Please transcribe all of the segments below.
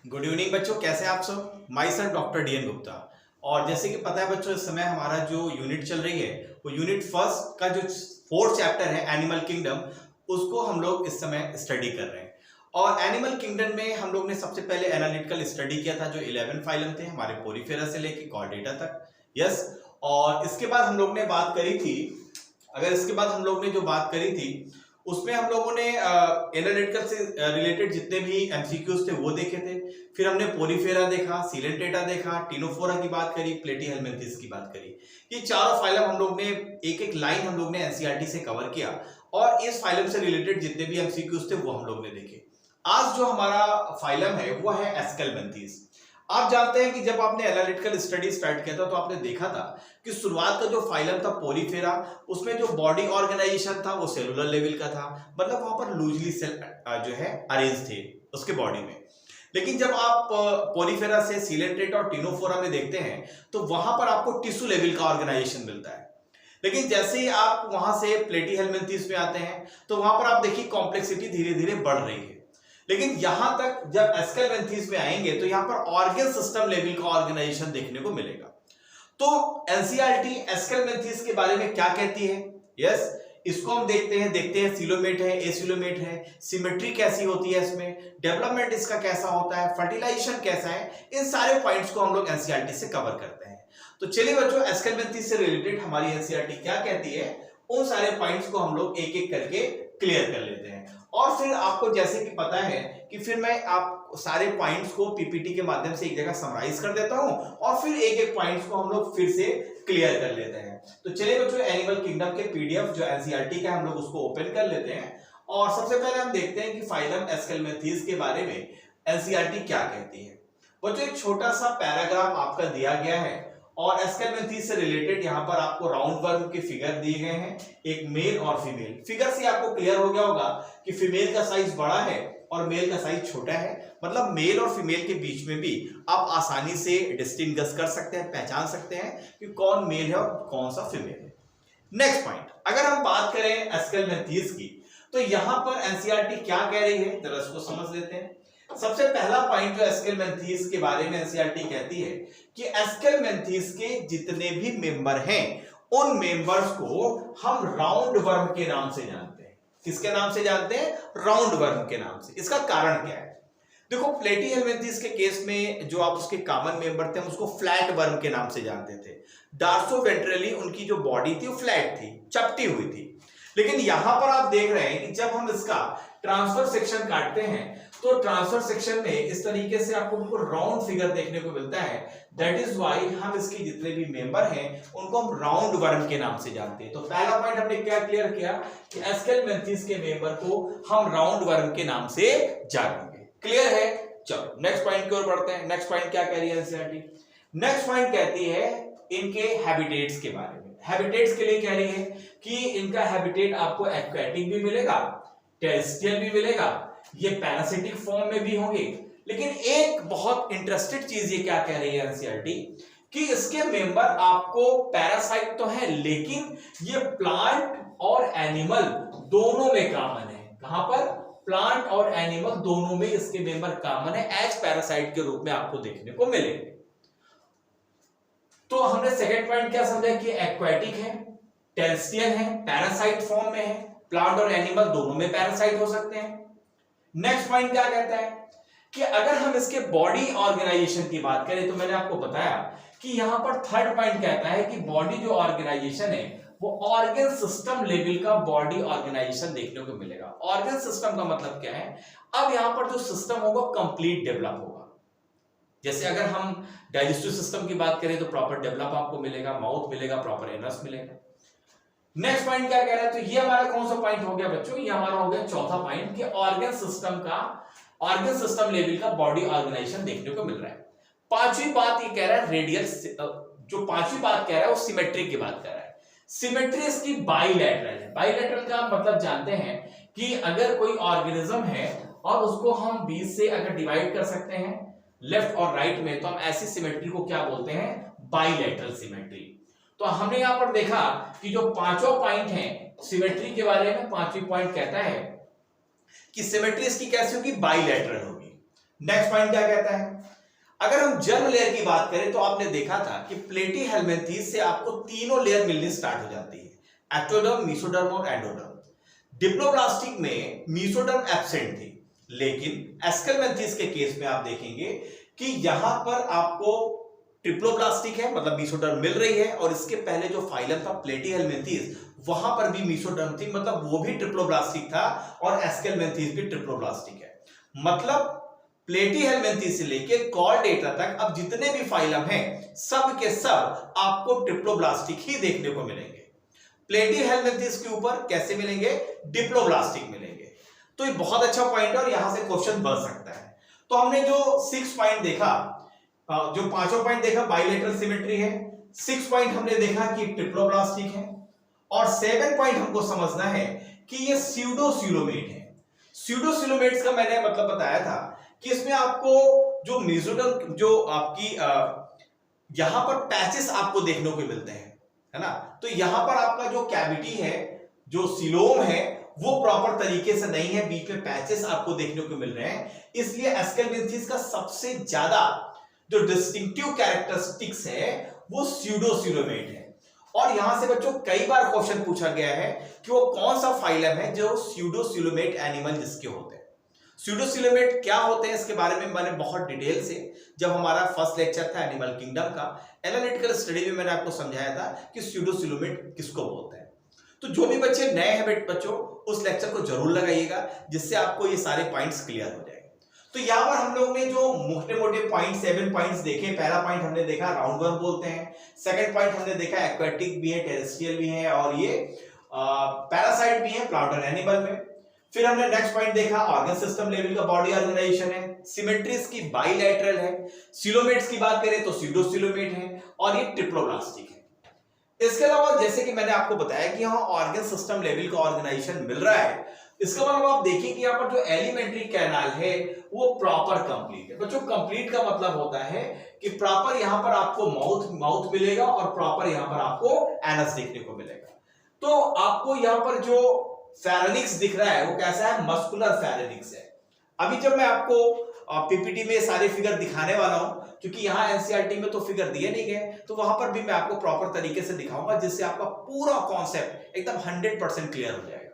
Good evening बच्चों, कैसे हैं आप सब। Myself doctor D N Gupta. और जैसे कि पता है बच्चों, इस समय हमारा जो यूनिट चल रही है वो यूनिट फर्स्ट का जो फोर्थ चैप्टर है एनिमल किंगडम, उसको हम लोग इस समय स्टडी कर रहे हैं। और एनिमल किंगडम में हम लोग ने सबसे पहले एनालिटिकल स्टडी किया था जो 11 फाइलम थे हमारे पोरीफेरा से लेके कॉर्डेटा तक। यस। और इसके बाद हम लोग ने बात करी थी, अगर इसके बाद हम लोग ने जो बात करी थी उसमें हम लोगों ने एनालिटिकल से रिलेटेड जितने भी एमसीक्यूज थे वो देखे थे। फिर हमने पोरीफेरा देखा, सीलेंटेटा देखा, टिनोफोरा की बात करी, प्लेटीहेल्मिन्थेस की बात करी। ये चारों फाइलम हम लोग ने एक एक लाइन हम लोग ने एनसीईआरटी से कवर किया और इस फाइलम से रिलेटेड जितने भी एमसीक्यूज थे वो हम लोग ने देखे। आज जो हमारा फाइलम है वो है एस्केलमेंथीज। आप जानते हैं कि जब आपने एनालिटिकल स्टडी स्टार्ट किया था तो आपने देखा था कि शुरुआत का जो फाइलम था पोरीफेरा, उसमें जो बॉडी ऑर्गेनाइजेशन था वो सेलुलर लेवल का था, मतलब वहां पर लूजली सेल जो है अरेंज थे उसके बॉडी में। लेकिन जब आप पोरीफेरा से सीलेंट्रेटा और टिनोफोरा में देखते हैं तो वहां पर आपको टिश्यू लेवल का ऑर्गेनाइजेशन मिलता है। लेकिन जैसे ही आप वहां से प्लेटीहेल्मिन्थेस में आते हैं तो वहां पर आप देखिए कॉम्प्लेक्सिटी धीरे धीरे बढ़ रही है। लेकिन यहां तक जब एस्केलमेंथेस में आएंगे तो यहां पर ऑर्गन सिस्टम लेवल का ऑर्गेनाइजेशन देखने को मिलेगा। तो एनसीईआरटी एस्केलमेंथेस के बारे में क्या कहती है? यस, इसको हम देखते हैं सीलोमेट है, एसीलोमेट है, सिमेट्री कैसी होती है, इसमें डेवलपमेंट इसका कैसा होता है, फर्टिलाइजेशन कैसा है, इन सारे पॉइंट्स को हम लोग एनसीईआरटी से कवर करते हैं। तो चलिए बच्चों, एस्केलमेंथेस से रिलेटेड हमारी एनसीईआरटी क्या कहती है उन सारे पॉइंट्स को हम लोग एक एक करके क्लियर कर लेते हैं। और फिर आपको जैसे कि पता है कि फिर मैं आप सारे पॉइंट्स को पीपीटी के माध्यम से एक जगह समराइज कर देता हूं और फिर एक एक पॉइंट्स को हम लोग फिर से क्लियर कर लेते हैं। तो चलिए बच्चों, एनिमल किंगडम के पीडीएफ जो एनसीईआरटी का हम लोग उसको ओपन कर लेते हैं और सबसे पहले हम देखते हैं कि फाइलम एस्केलमेंथेस के बारे में एनसीईआरटी क्या कहती है। बच्चों, एक छोटा सा पैराग्राफ आपका दिया गया है और एस्केलमेंथेस से रिलेटेड यहाँ पर आपको राउंड वर्म के फिगर दिए गए हैं, एक मेल और फीमेल। फिगर से आपको क्लियर हो गया होगा कि फीमेल का साइज बड़ा है और मेल का साइज छोटा है, मतलब मेल और फीमेल के बीच में भी आप आसानी से डिस्टिंग्विश कर सकते हैं, पहचान सकते हैं कि कौन मेल है और कौन सा फीमेल है। नेक्स्ट पॉइंट, अगर हम बात करें एस्केलमेंथेस की तो यहां पर एनसीईआरटी क्या कह रही है जरा इसको समझ लेते हैं। सबसे पहला पॉइंट जो एस्केलमेंथेस के बारे में एनसीईआरटी कहती है कि एस्केलमेंथेस के जितने भी मेंबर हैं उन मेंबर्स को हम राउंड वर्म के नाम से जानते हैं। किसके नाम से जानते हैं? राउंड वर्म के नाम से। इसका कारण क्या है? देखो, प्लेटीहेल्मिन्थेस के केस में जो आप उसके कॉमन मेंबर थे हम उसको फ्लैट वर्म के नाम से जानते थे। डार्सोवेंट्रली उनकी जो बॉडी थी वो फ्लैट थी, चपटी हुई थी। लेकिन यहां पर आप देख रहे हैं कि जब हम इसका ट्रांसफर सेक्शन काटते हैं तो ट्रांसफर सेक्शन में इस तरीके से आपको बिल्कुल राउंड फिगर देखने को मिलता है। दैट इज व्हाई हम इसके जितने भी मेंबर हैं उनको हम राउंड वर्म के नाम से जानते हैं। तो पहला पॉइंट हमने क्या क्लियर किया कि एस्केलमेंथेस के मेंबर को हम राउंड वर्म के नाम से जानेंगे। क्लियर है? चलो नेक्स्ट पॉइंट की ओर बढ़ते हैं। नेक्स्ट पॉइंट क्या कह रही है एनसीईआरटी? नेक्स्ट पॉइंट कहती है इनके हैबिटेट्स के बारे में। हैबिटेट्स के लिए कह रही है कि इनका हैबिटेट आपको एक्वेटिक भी मिलेगा, टेरेस्ट्रियल भी मिलेगा, ये पैरासिटिक फॉर्म में भी होंगे। लेकिन एक बहुत इंटरेस्टेड चीज ये क्या कह रही है एनसीईआरटी कि इसके मेंबर आपको पैरासाइट तो है लेकिन ये प्लांट और एनिमल दोनों में कॉमन है। कहां पर? प्लांट और एनिमल दोनों में इसके मेंबर कॉमन है, एज पैरासाइट के रूप में आपको देखने को मिलेंगे। तो हमने सेकंड पॉइंट क्या समझा कि एक्वेटिक है, टेरेस्ट्रियल है, पैरासाइट फॉर्म में है, प्लांट और एनिमल दोनों में पैरासाइट हो सकते हैं। नेक्स्ट पॉइंट क्या कहता है कि अगर हम इसके बॉडी ऑर्गेनाइजेशन की बात करें तो मैंने आपको बताया कि यहां पर थर्ड पॉइंट कहता है कि बॉडी जो ऑर्गेनाइजेशन है वो ऑर्गन सिस्टम लेवल का बॉडी ऑर्गेनाइजेशन देखने को मिलेगा। ऑर्गन सिस्टम का मतलब क्या है? अब यहां पर जो सिस्टम होगा कंप्लीट डेवलप होगा। जैसे अगर हम डाइजेस्टिव सिस्टम की बात करें तो प्रॉपर डेवलप आपको मिलेगा, माउथ मिलेगा, प्रॉपर एनस मिलेगा। नेक्स्ट पॉइंट क्या कह रहा है? तो ये हमारा कौन सा पॉइंट हो गया बच्चों? ये हमारा हो गया चौथा पॉइंट कि ऑर्गन सिस्टम लेवल का बॉडी ऑर्गेनाइजेशन देखने को मिल रहा है। पांचवी बात ये कह रहा है रेडियल, जो पांचवी बात कह रहा है वो सिमेट्री की बात कर रहा है। सिमेट्री इसकी बाइलैटरल है। बाइलैटरल का मतलब जानते हैं कि अगर कोई ऑर्गेनिज्म है और उसको हम बीच से अगर डिवाइड कर सकते हैं लेफ्ट और राइट में तो हम ऐसी सिमेट्री को क्या बोलते हैं? Bilateral symmetry. तो हमने यहां पर देखा कि जो पांचों पॉइंट हैं सिमेट्री के बारे में, पांचवी पॉइंट कहता है कि सिमेट्री इसकी कैसी होगी? बाइलैटरल होगी। नेक्स्ट पॉइंट क्या कहता है, अगर हम जर्म लेयर की बात करें तो आपने देखा था कि प्लेटीहेल्मिन्थेस से आपको तीनों लेयर मिलनी स्टार्ट हो जाती है, एक्टोडर्म, मेसोडर्म और एंडोडर्म। डिप्लोब्लास्टिक में मेसोडर्म एब्सेंट थी, लेकिन एस्केलमेंथेस के केस में आप देखेंगे कि यहां पर आपको ट्रिप्लोब्लास्टिक है, मतलब मेसोडर्म मिल रही है, और इसके पहले जो फाइलम था प्लेटीहेल्मिन्थेस वहां पर भी मेसोडर्म थी, मतलब वो भी ट्रिप्लोब्लास्टिक था, और एस्केलमेंथेस भी ट्रिप्लोब्लास्टिक है। मतलब प्लेटीहेल्मिन्थेस से लेके कॉर्डेटा तक अब जितने भी फाइलम हैं सब के सब आपको ट्रिप्लोब्लास्टिक ही देखने को मिलेंगे। प्लेटीहेल्मिन्थेस के ऊपर कैसे मिलेंगे, डिप्लोब्लास्टिक मिलेंगे। तो ये बहुत अच्छा पॉइंट है और यहां से क्वेश्चन बन सकता है। तो हमने जो 6 पॉइंट देखा, जो पांचों पॉइंट देखा, बाइलेटरल सिमेट्री है, 6 पॉइंट हमने देखा कि ट्रिप्लोब्लास्टिक है, और 7 पॉइंट हमको समझना है कि ये स्यूडोसिलोमेट है। स्यूडोसिलोमेट्स का मैंने मतलब बताया था कि इसमें आपको जो मेसोडर्म, जो आपकी यहां पर पैचेस आपको देखने को मिलते हैं, है ना। तो यहां पर आपका जो कैविटी है, जो सिलोम है, वो प्रॉपर तरीके से नहीं है, बीच में पैचेस आपको देखने को मिल रहे हैं। इसलिए एस्केलमेंथेस का सबसे ज्यादा जो डिस्टिंक्टिव कैरेक्टरिस्टिक्स है वो स्यूडोसिलोमेट है। और यहां से बच्चों कई बार क्वेश्चन पूछा गया है कि वो कौन सा फाइलम है जो स्यूडोसिलोमेट एनिमल जिसके होते हैं। स्यूडोसिलोमेट क्या होते हैं इसके बारे में मैंने बहुत डिटेल से, जब हमारा फर्स्ट लेक्चर था एनिमल किंगडम का एनालिटिकल स्टडी में, मैंने आपको समझाया था कि स्यूडोसिलोमेट किसको बोलते हैं। तो जो भी बच्चे नए हैं बच्चों, उस लेक्चर को जरूर लगाइएगा, जिससे आपको ये सारे पॉइंट्स क्लियर हो जाएंगे। तो यहां पर हम लोग ने जो मोटे मोटे पॉइंट 7 पॉइंट्स देखे, पहला पॉइंट हमने देखा राउंड वर्म बोलते हैं, सेकंड पॉइंट हमने देखा एक्वेटिक भी है, टेरेस्ट्रियल भी है, और ये पैरासाइट भी है प्लांट और एनिमल में। फिर हमने नेक्स्ट पॉइंट देखा ऑर्गन सिस्टम लेवल का बॉडी ऑर्गेनाइजेशन है, सिमेट्रीज की बाइलैटरल है, सिलोमेट्स की बात करें तो स्यूडोसिलोमेट है, और ये ट्रिप्लोब्लास्टिक है। इसके अलावा जैसे कि मैंने आपको बताया कि यहाँ ऑर्गन सिस्टम लेवल का ऑर्गेनाइजेशन मिल रहा है, इसका मतलब आप देखिए कि यहाँ पर जो एलिमेंट्री कैनाल है वो प्रॉपर कंप्लीट है। बच्चों कंप्लीट का मतलब होता है कि प्रॉपर यहाँ पर आपको माउथ मिलेगा, और प्रॉपर यहाँ पर आपको एनस देखने को मिलेगा। तो आपको यहाँ पर जो फेरेनिक्स दिख रहा है वो कैसा है, मस्कुलर फेरेनिक्स है। अभी जब मैं आपको पीपीटी में सारे फिगर दिखाने वाला हूं, क्योंकि यहाँ एनसीईआरटी में तो फिगर दिए नहीं गए, तो वहां पर भी मैं आपको प्रॉपर तरीके से दिखाऊंगा, जिससे आपका पूरा कॉन्सेप्ट एकदम 100% क्लियर हो जाएगा।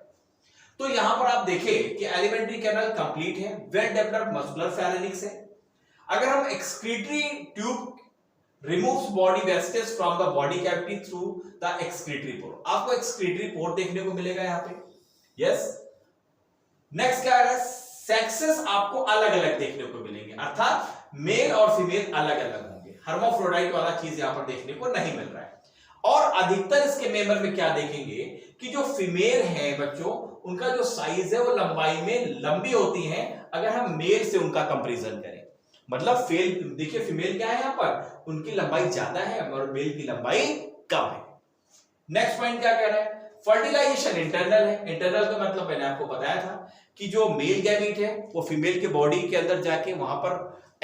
तो यहां पर आप देखें कि एलिमेंट्री कैनाल कंप्लीट है, वेल डेवलप्ड मस्कुलर फेरेनिक्स है। अगर हम excretory tube removes body wastage from the body cavity through the excretory पोर, आपको एक्सक्रीटरी पोर देखने को मिलेगा यहाँ पे। यस, नेक्स्ट क्या है, सेक्सेस आपको अलग अलग देखने को मिलेंगे, अर्थात मेल और फीमेल अलग अलग होंगे। हर्माफ्रोडाइट वाला चीज यहां पर देखने को नहीं मिल रहा है। और अधिकतर इसके मेंबर में क्या देखेंगे कि जो फीमेल है बच्चों, उनका जो साइज है वो लंबाई में लंबी होती है अगर हम मेल से उनका कंपैरिजन करें। मतलब देखिए फीमेल क्या है यहाँ पर, उनकी लंबाई ज्यादा है और मेल की लंबाई कम है। नेक्स्ट पॉइंट क्या कह रहा है, फर्टिलाइजेशन इंटरनल है। इंटरनल का मतलब मैंने आपको बताया था कि जो मेल गैमीट है वो फीमेल के बॉडी के अंदर जाके वहां पर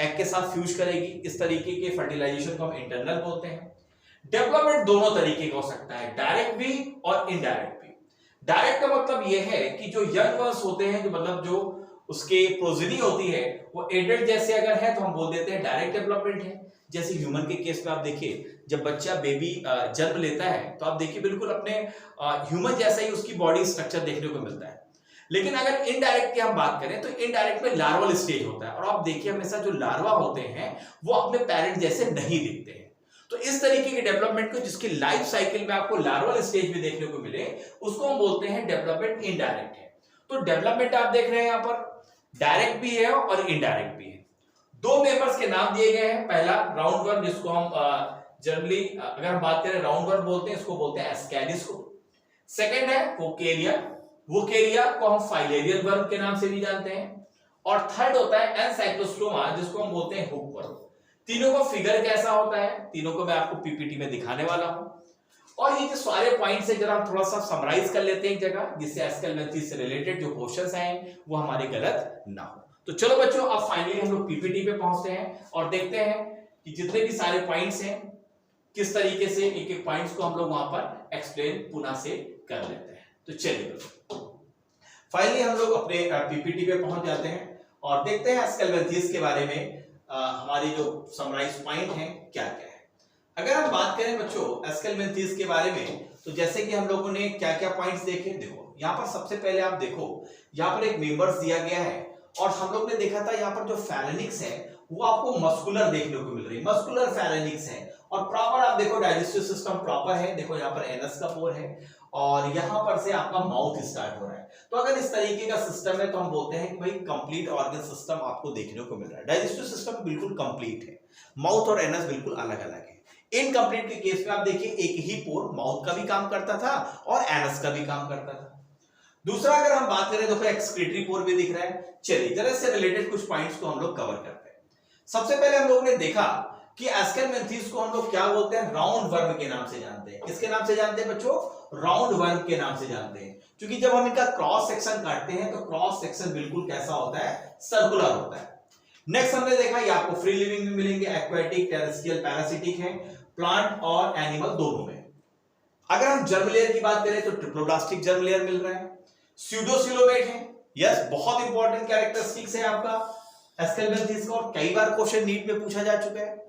एग के साथ फ्यूज करेगी। इस तरीके के फर्टिलाइजेशन को हम इंटरनल बोलते हैं। डेवलपमेंट दोनों तरीके का हो सकता है, डायरेक्ट भी और इनडायरेक्ट भी। डायरेक्ट का मतलब यह है कि जो यंग वंस होते हैं, जो मतलब जो उसके प्रोजेनी होती है, वो एडल्ट जैसे अगर है तो हम बोल देते हैं डायरेक्ट डेवलपमेंट है। जैसे ह्यूमन के केस में आप देखिए, जब बच्चा बेबी जन्म लेता है तो आप देखिए बिल्कुल अपने ह्यूमन जैसा ही उसकी बॉडी स्ट्रक्चर देखने को मिलता है। लेकिन अगर इनडायरेक्ट की हम बात करें तो इनडायरेक्ट में लार्वल स्टेज होता है, और आप देखिए हमेशा जो लार्वा होते हैं वो अपने पेरेंट जैसे नहीं दिखते हैं। तो इस तरीके के डेवलपमेंट को, जिसकी लाइफ साइकिल में आपको लार्वल स्टेज भी देखने को मिले, उसको हम बोलते हैं डेवलपमेंट इनडायरेक्ट है। तो डेवलपमेंट आप देख रहे हैं यहाँ पर डायरेक्ट भी है और इनडायरेक्ट भी है। दो मेंबर्स के नाम दिए गए हैं। पहला राउंड वर्म, जिसको हम जनरली अगर हम बात करें राउंड वर्म बोलते हैं, इसको बोलते हैं एस्कैलिस को। सेकंड है वोकेरिया, वोकेरिया को हम फाइलेरियल वर्म के नाम से भी जानते हैं। और थर्ड होता है एनसाइक्लोस्टोमा, जिसको हम बोलते हैं हुक वर्म। तीनों का फिगर कैसा होता है, तीनों को मैं आपको पीपीटी में दिखाने वाला हूं। और ये जो सारे पॉइंट्स है जरा थोड़ा सा समराइज कर लेते हैं एक जगह, जिससे एस्केलमेंथेस से रिलेटेड जो क्वेश्चंस हैं वो हमारे गलत ना हो। तो चलो बच्चों, अब फाइनली हम लोग पीपीटी पे पहुंचते हैं और देखते हैं कि जितने भी सारे पॉइंट्स हैं किस तरीके से एक एक पॉइंट्स को हम लोग वहां पर एक्सप्लेन पुनः से कर लेते हैं। तो चलिए फाइनली हम लोग अपने पीपीटी पे पहुंच जाते हैं और देखते हैं एस्केलमेंथीज के बारे में हमारी जो समराइज पॉइंट है क्या क्या है। अगर हम बात करें बच्चों एस्केलमेंथीज के बारे में, तो जैसे कि हम लोगों ने क्या क्या पॉइंट्स देखे, देखो यहाँ पर सबसे पहले आप देखो यहाँ पर एक मेंबर्स दिया गया है और हम लोग ने देखा था यहाँ पर जो फेरेनिक्स है वो आपको मस्कुलर देखने को मिल रही है, मस्कुलर फेरेनिक्स है। और प्रॉपर आप देखो डाइजेस्टिव सिस्टम प्रॉपर है, देखो यहाँ पर एनस का पोर है और यहाँ पर से आपका माउथ स्टार्ट हो रहा है। तो अगर इस तरीके का सिस्टम है तो हम बोलते हैं कि भाई कंप्लीट ऑर्गन सिस्टम आपको देखने को मिल रहा है। डाइजेस्टिव सिस्टम बिल्कुल कंप्लीट है, माउथ और एनस बिल्कुल अलग अलग है। इनकम्प्लीट के केस में आप देखिए एक ही पोर माउथ का भी काम करता था और एनस का भी काम करता था। दूसरा अगर हम बात करें तो एक्सक्रीटरी पोर भी दिख रहा है। चलिए जरा इससे रिलेटेड कुछ पॉइंट्स को हम लोग कवर करते हैं। सबसे पहले हम लोग ने देखा कि एस्केलमेंथीज को हम लोग क्या बोलते हैं, राउंड वर्म के नाम से जानते हैं। किसके नाम से जानते हैं बच्चों, राउंड वर्म के नाम से जानते हैं। क्योंकि जब हम इनका क्रॉस सेक्शन काटते हैं तो क्रॉस सेक्शन बिल्कुल कैसा होता है, सर्कुलर होता है। नेक्स्ट हमने देखा ये आपको फ्री लिविंग में मिलेंगे, एक्वेटिक, टेरेस्ट्रियल, पैरासिटिक है, प्लांट और एनिमल दोनों में। अगर हम जर्म लेयर की बात करें तो ट्रिप्लोब्लास्टिक जर्म लेयर मिल रहा है, स्यूडोसिलोमेट है, यस बहुत इंपॉर्टेंट कैरेक्टरिस्टिक्स है आपका एस्केलमेंथीज का और कई बार क्वेश्चन नीट में पूछा जा चुका है।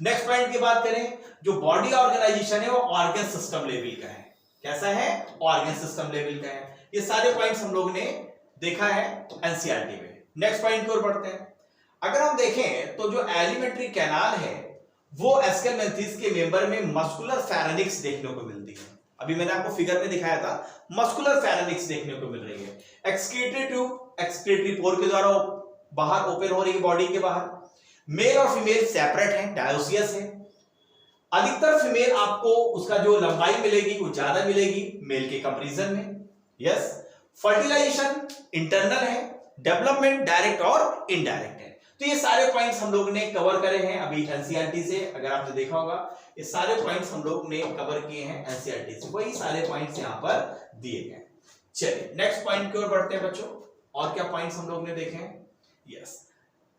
नेक्स्ट पॉइंट की बात करें, जो बॉडी ऑर्गेनाइजेशन है वो ऑर्गन सिस्टम लेवल का है। कैसा है, ऑर्गन सिस्टम लेवल का है। ये सारे पॉइंट्स हम लोग ने देखा है एनसीईआरटी में। नेक्स्ट पॉइंट की ओर बढ़ते हैं। अगर हम देखें तो जो एलिमेंट्री कैनाल है वो एस्केलमेंथीज के मेंबर में मस्कुलर फेरेनिक्स देखने को मिलती है। अभी मैंने आपको फिगर में दिखाया था, मस्कुलर फेरेनिक्स देखने को मिल रही है। एक्सक्रीटरी ट्यूब एक्सक्रीटरी पोर के द्वारा बाहर ओपन हो रही है बॉडी के बाहर। मेल और फीमेल सेपरेट है, डायोसियस है। अधिकतर फीमेल आपको उसका जो लंबाई मिलेगी वो ज्यादा मिलेगी मेल के कंपैरिजन में। यस, फर्टिलाइजेशन इंटरनल है, डेवलपमेंट डायरेक्ट और इनडायरेक्ट है। तो ये सारे पॉइंट्स हम लोग ने कवर करे हैं अभी एनसीईआरटी से। अगर आपने देखा होगा ये सारे पॉइंट्स हम लोग ने कवर किए हैं एनसीईआरटी से, वही सारे पॉइंट्स यहां पर दिए गए। चलिए नेक्स्ट पॉइंट की ओर बढ़ते हैं बच्चों। और क्या पॉइंट्स हम लोग ने देखे हैं, यस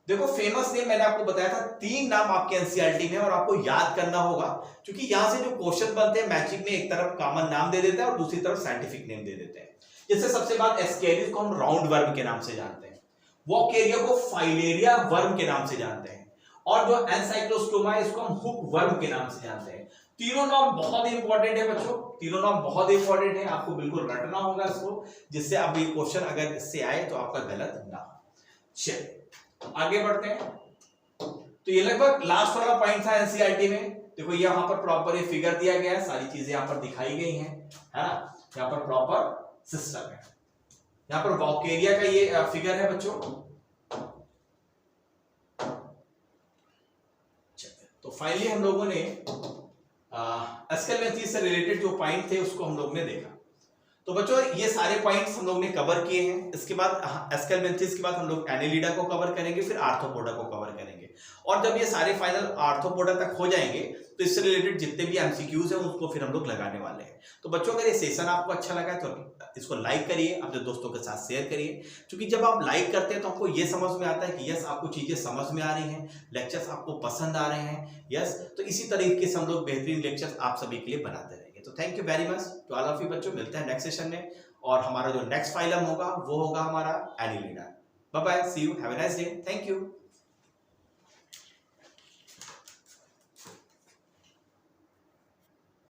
देखो फेमस नेम मैंने आपको बताया था, 3 नाम आपके एनसीईआरटी में और आपको याद करना होगा क्योंकि यहां से जो क्वेश्चन बनते हैं मैचिंग में एक तरफ कॉमन नाम दे देते हैं और दूसरी तरफ साइंटिफिक नेम दे देते हैं। जैसे सबसे बात एस्केरिस को हम राउंड वर्म के नाम से जानते हैं, वोकेरिया को फाइलेरिया वर्म के नाम से जानते हैं और जो एनसाइक्लोस्टोमा है इसको हम हुक वर्म के नाम से जानते हैं। तीनों नाम बहुत इंपॉर्टेंट है बच्चों, तीनों नाम बहुत इंपॉर्टेंट है, आपको बिल्कुल रटना होगा इसको, जिससे अब ये क्वेश्चन अगर इससे आए तो आपका गलत ना हो। चलिए आगे बढ़ते हैं। तो ये लगभग लास्ट वाला पॉइंट था एनसीईआरटी में। देखो यहाँ पर प्रॉपर ये फिगर दिया गया है, सारी चीजें यहाँ पर दिखाई गई हैं, है ना। यहाँ पर प्रॉपर सिस्टम है, यहाँ पर वोकेरिया का ये फिगर है बच्चों। तो फाइनली हम लोगों ने एस्केलमेंथीज से रिलेटेड जो पॉइंट थे उसको हम लोग ने देखा। तो बच्चों ये सारे पॉइंट्स हम लोग ने कवर किए हैं। इसके बाद एस्केलमेंथीज के बाद हम लोग एनेलिडा को कवर करेंगे, फिर आर्थ्रोपोडा को कवर करेंगे। और जब ये सारे फाइनल आर्थ्रोपोडा तक हो जाएंगे तो इससे रिलेटेड जितने भी एमसीक्यूज हैं उसको फिर हम लोग लगाने वाले हैं। तो बच्चों अगर ये सेशन आपको अच्छा लगा है तो इसको लाइक करिए, अपने दोस्तों के साथ शेयर करिए, क्योंकि जब आप लाइक करते हैं तो आपको ये समझ में आता है कि यस आपको चीजें समझ में आ रही हैं, लेक्चर्स आपको पसंद आ रहे हैं। यस, तो इसी तरीके से हम लोग बेहतरीन लेक्चर्स आप सभी के लिए बनाते रहेंगे। तो thank you very much to all of you बच्चों, मिलते हैं नेक्स्ट सेशन में और हमारा जो नेक्स्ट फाइलम होगा वो होगा हमारा Annelida. Bye bye, see you, have a nice day, thank you.